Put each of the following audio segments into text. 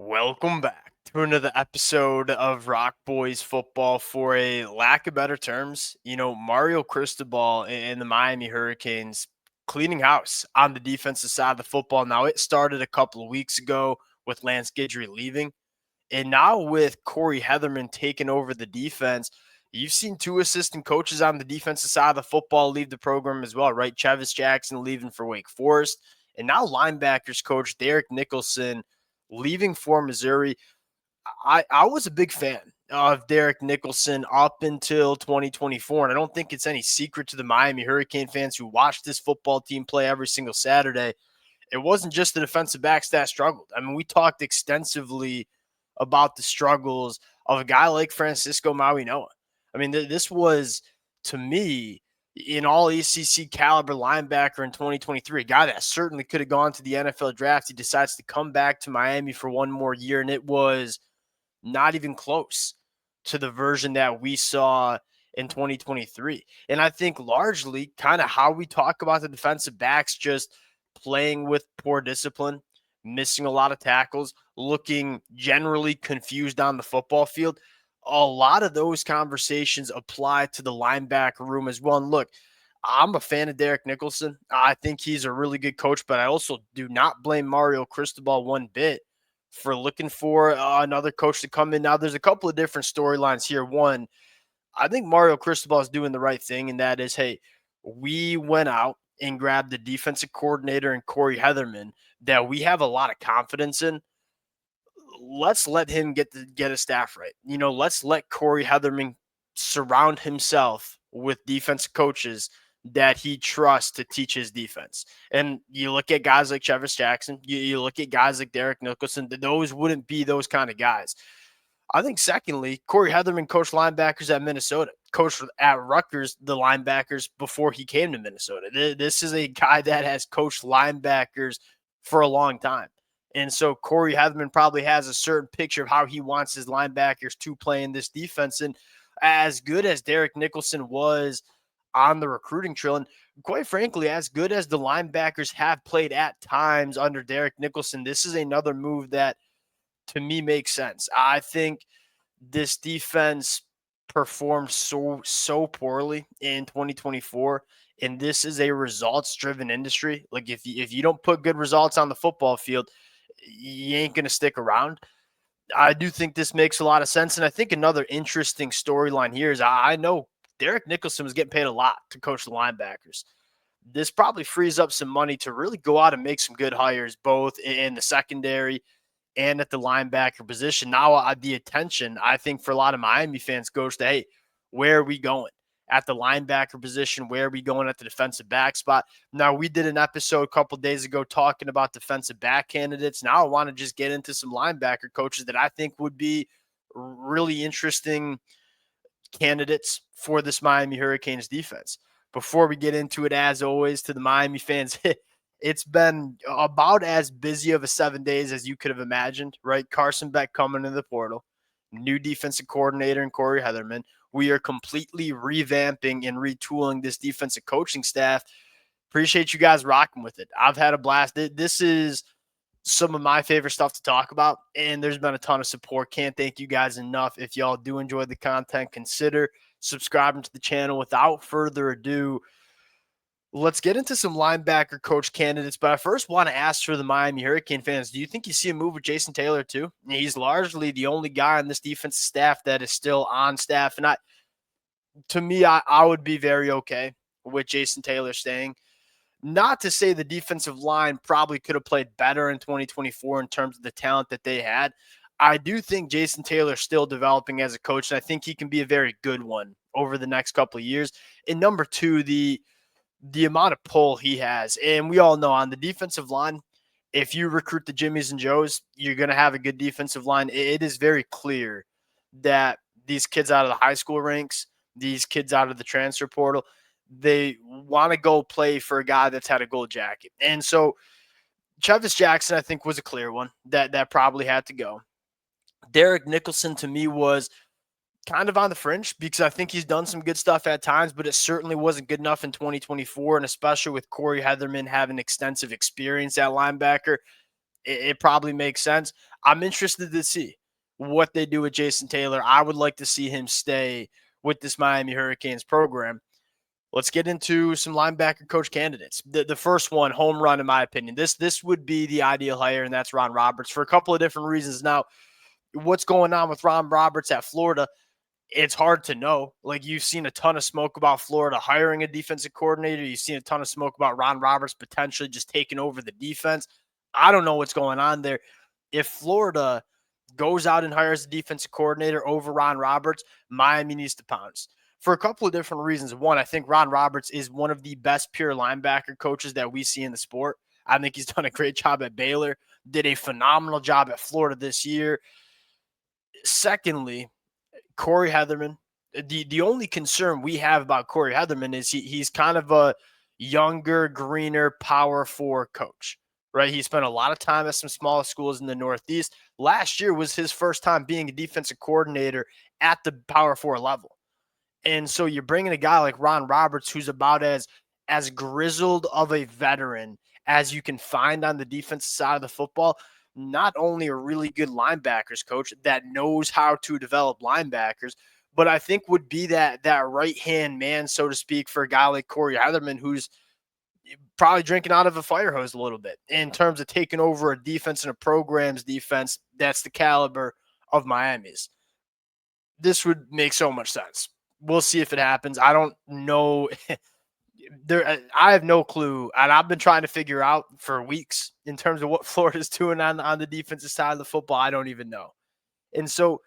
Welcome back to another episode of Rock Boys Football. For a lack of better terms, Mario Cristobal and the Miami Hurricanes cleaning house on the defensive side of the football. Now, it started a couple of weeks ago with Lance Guidry leaving, and now with Cory Hetherman taking over the defense. You've seen two assistant coaches on the defensive side of the football leave the program as well, right? Chevis Jackson leaving for Wake Forest, and now linebackers coach Derek Nicholson leaving for Missouri. I was a big fan of Derek Nicholson up until 2024, and I don't think it's any secret to the Miami Hurricane fans who watch this football team play every single Saturday. It wasn't just the defensive backs that struggled. I mean, we talked extensively about the struggles of a guy like Francisco Mauigoa. I mean, this was, to me, an all ACC caliber linebacker in 2023, a guy that certainly could have gone to the NFL draft. He decides to come back to Miami for one more year, and it was not even close to the version that we saw in 2023. And I think largely kind of how we talk about the defensive backs just playing with poor discipline, missing a lot of tackles, looking generally confused on the football field. A lot of those conversations apply to the linebacker room as well. And look, I'm a fan of Derek Nicholson. I think he's a really good coach, but I also do not blame Mario Cristobal one bit for looking for another coach to come in. Now, there's a couple of different storylines here. One, I think Mario Cristobal is doing the right thing, and that is, hey, we went out and grabbed the defensive coordinator and Cory Heatherman that we have a lot of confidence in. Let's let him get his staff right. Let's let Cory Hetherman surround himself with defensive coaches that he trusts to teach his defense. And you look at guys like Chevis Jackson, you look at guys like Derek Nicholson, those wouldn't be those kind of guys. I think secondly, Cory Hetherman coached linebackers at Minnesota, coached at Rutgers, the linebackers before he came to Minnesota. This is a guy that has coached linebackers for a long time. And so Cory Hetherman probably has a certain picture of how he wants his linebackers to play in this defense. And as good as Derek Nicholson was on the recruiting trail, and quite frankly, as good as the linebackers have played at times under Derek Nicholson, this is another move that to me makes sense. I think this defense performed so poorly in 2024, and this is a results driven industry. Like if you don't put good results on the football field, you ain't going to stick around. I do think this makes a lot of sense. And I think another interesting storyline here is I know Derek Nicholson was getting paid a lot to coach the linebackers. This probably frees up some money to really go out and make some good hires, both in the secondary and at the linebacker position. Now, the attention, I think, for a lot of Miami fans goes to, hey, where are we going at the linebacker position? Where are we going at the defensive back spot? Now, we did an episode a couple of days ago talking about defensive back candidates. Now, I want to just get into some linebacker coaches that I think would be really interesting candidates for this Miami Hurricanes defense. Before we get into it, as always, to the Miami fans, it's been about as busy of a 7 days as you could have imagined, right? Carson Beck coming into the portal, new defensive coordinator and Cory Hetherman. We are completely revamping and retooling this defensive coaching staff. Appreciate you guys rocking with it. I've had a blast. This is some of my favorite stuff to talk about, and there's been a ton of support. Can't thank you guys enough. If y'all do enjoy the content, consider subscribing to the channel. Without further ado, let's get into some linebacker coach candidates, but I first want to ask for the Miami Hurricane fans, do you think you see a move with Jason Taylor too? He's largely the only guy on this defensive staff that is still on staff, and to me, I would be very okay with Jason Taylor staying. Not to say the defensive line probably could have played better in 2024 in terms of the talent that they had. I do think Jason Taylor is still developing as a coach, and I think he can be a very good one over the next couple of years. And number two, the amount of pull he has. And we all know on the defensive line, if you recruit the Jimmies and Joes, you're going to have a good defensive line. It is very clear that these kids out of the high school ranks, these kids out of the transfer portal, they want to go play for a guy that's had a gold jacket. And so Chevis Jackson, I think, was a clear one that probably had to go. Derek Nicholson, to me, was kind of on the fringe because I think he's done some good stuff at times, but it certainly wasn't good enough in 2024. And especially with Cory Heatherman having extensive experience at linebacker, it probably makes sense. I'm interested to see what they do with Jason Taylor. I would like to see him stay with this Miami Hurricanes program. Let's get into some linebacker coach candidates. The first one, home run, in my opinion. This would be the ideal hire, and that's Ron Roberts for a couple of different reasons. Now, what's going on with Ron Roberts at Florida? It's hard to know. Like, you've seen a ton of smoke about Florida hiring a defensive coordinator. You've seen a ton of smoke about Ron Roberts potentially just taking over the defense. I don't know what's going on there. If Florida goes out and hires a defensive coordinator over Ron Roberts, Miami needs to pounce for a couple of different reasons. One, I think Ron Roberts is one of the best pure linebacker coaches that we see in the sport. I think he's done a great job at Baylor, did a phenomenal job at Florida this year. Secondly, Cory Heatherman. The only concern we have about Cory Heatherman is he's kind of a younger, greener Power 4 coach, right? He spent a lot of time at some smaller schools in the Northeast. Last year was his first time being a defensive coordinator at the Power 4 level. And so you're bringing a guy like Ron Roberts, who's about as grizzled of a veteran as you can find on the defensive side of the football. Not only a really good linebackers coach that knows how to develop linebackers, but I think would be that right-hand man, so to speak, for a guy like Cory Hetherman, who's probably drinking out of a fire hose a little bit in terms of taking over a defense and a program's defense that's the caliber of Miami's. This would make so much sense. We'll see if it happens. I don't know. I have no clue, and I've been trying to figure out for weeks in terms of what Florida's doing on the defensive side of the football. I don't even know. And so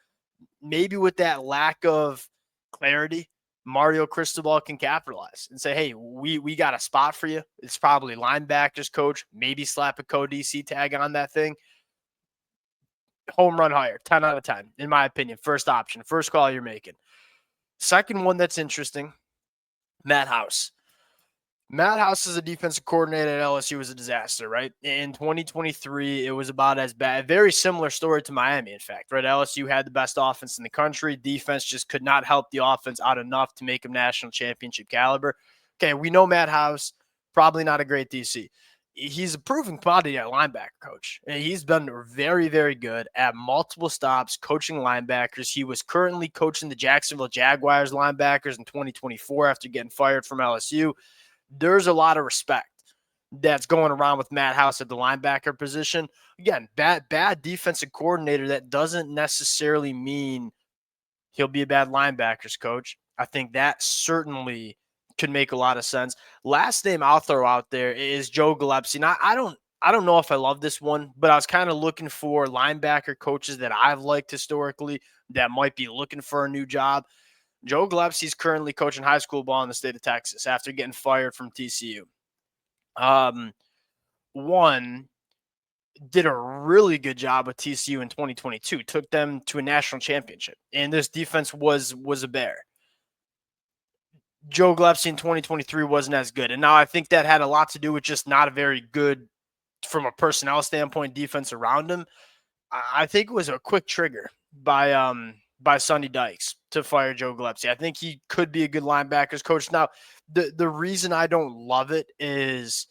maybe with that lack of clarity, Mario Cristobal can capitalize and say, hey, we got a spot for you. It's probably linebackers coach, maybe slap a co-DC tag on that thing. Home run hire, 10 out of 10, in my opinion. First option, first call you're making. Second one that's interesting, Matt House. Matt House is a defensive coordinator at LSU was a disaster, right? In 2023, it was about as bad. Very similar story to Miami, in fact, right? LSU had the best offense in the country. Defense just could not help the offense out enough to make them national championship caliber. Okay, we know Matt House, probably not a great DC. He's a proven commodity at linebacker coach. And he's been very, very good at multiple stops coaching linebackers. He was currently coaching the Jacksonville Jaguars linebackers in 2024 after getting fired from LSU. There's a lot of respect that's going around with Matt House at the linebacker position. Again, bad defensive coordinator. That doesn't necessarily mean he'll be a bad linebackers coach. I think that certainly could make a lot of sense. Last name I'll throw out there is Joe Gillespie. Now, I don't know if I love this one, but I was kind of looking for linebacker coaches that I've liked historically that might be looking for a new job. Joe Gillespie's currently coaching high school ball in the state of Texas after getting fired from TCU. One did a really good job with TCU in 2022, took them to a national championship, and this defense was a bear. Joe Gillespie in 2023 wasn't as good, and now I think that had a lot to do with just not a very good, from a personnel standpoint, defense around him. I think it was a quick trigger by Sonny Dykes to fire Joe Gillespie. I think he could be a good linebackers coach. Now, the reason I don't love it is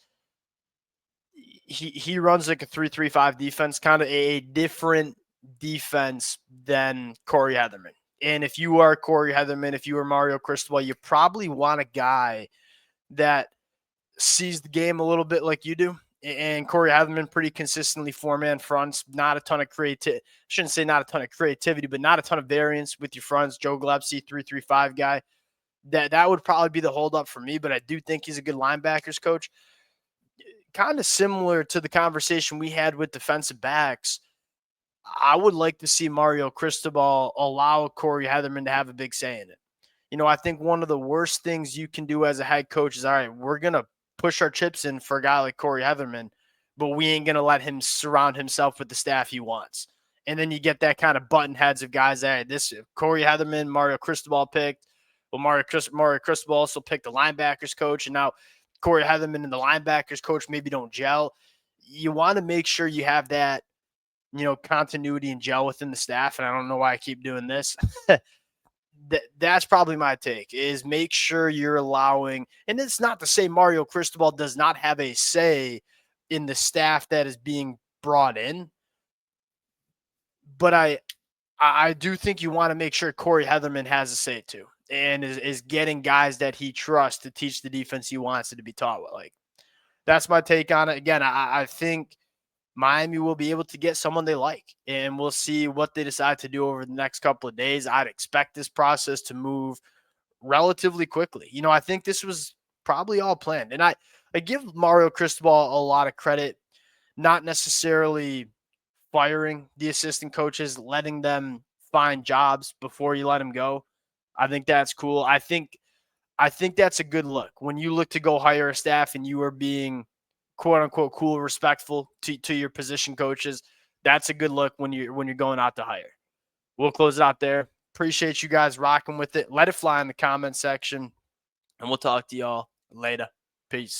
he runs like a 3-3-5 defense, kind of a different defense than Cory Hetherman. And if you are Cory Hetherman, if you are Mario Cristobal, you probably want a guy that sees the game a little bit like you do. And Cory Hetherman pretty consistently four-man fronts, not a ton of creativity. Shouldn't say not a ton of creativity, but not a ton of variance with your fronts. Joe Gillespie, 3-3-5 guy. That would probably be the holdup for me, but I do think he's a good linebackers coach. Kind of similar to the conversation we had with defensive backs. I would like to see Mario Cristobal allow Cory Hetherman to have a big say in it. You know, I think one of the worst things you can do as a head coach is, all right, we're going to push our chips in for a guy like Cory Hetherman, but we ain't going to let him surround himself with the staff he wants. And then you get that kind of button heads of guys that this Cory Hetherman, Mario Cristobal picked. Well, Mario Cristobal also picked the linebackers coach, and now Cory Hetherman and the linebackers coach maybe don't gel. You want to make sure you have that, you know, continuity and gel within the staff. And I don't know why I keep doing this. That's probably my take, is make sure you're allowing, and it's not to say Mario Cristobal does not have a say in the staff that is being brought in. But I do think you want to make sure Cory Heatherman has a say too, and is getting guys that he trusts to teach the defense he wants it to be taught with. Like, that's my take on it. Again, I think Miami will be able to get someone they like, and we'll see what they decide to do over the next couple of days. I'd expect this process to move relatively quickly. I think this was probably all planned, and I give Mario Cristobal a lot of credit, not necessarily firing the assistant coaches, letting them find jobs before you let them go. I think that's cool. I think that's a good look. When you look to go hire a staff and you are being quote unquote cool, respectful to your position coaches, that's a good look when you're going out to hire. We'll close it out there. Appreciate you guys rocking with it. Let it fly in the comment section, and we'll talk to y'all later. Peace.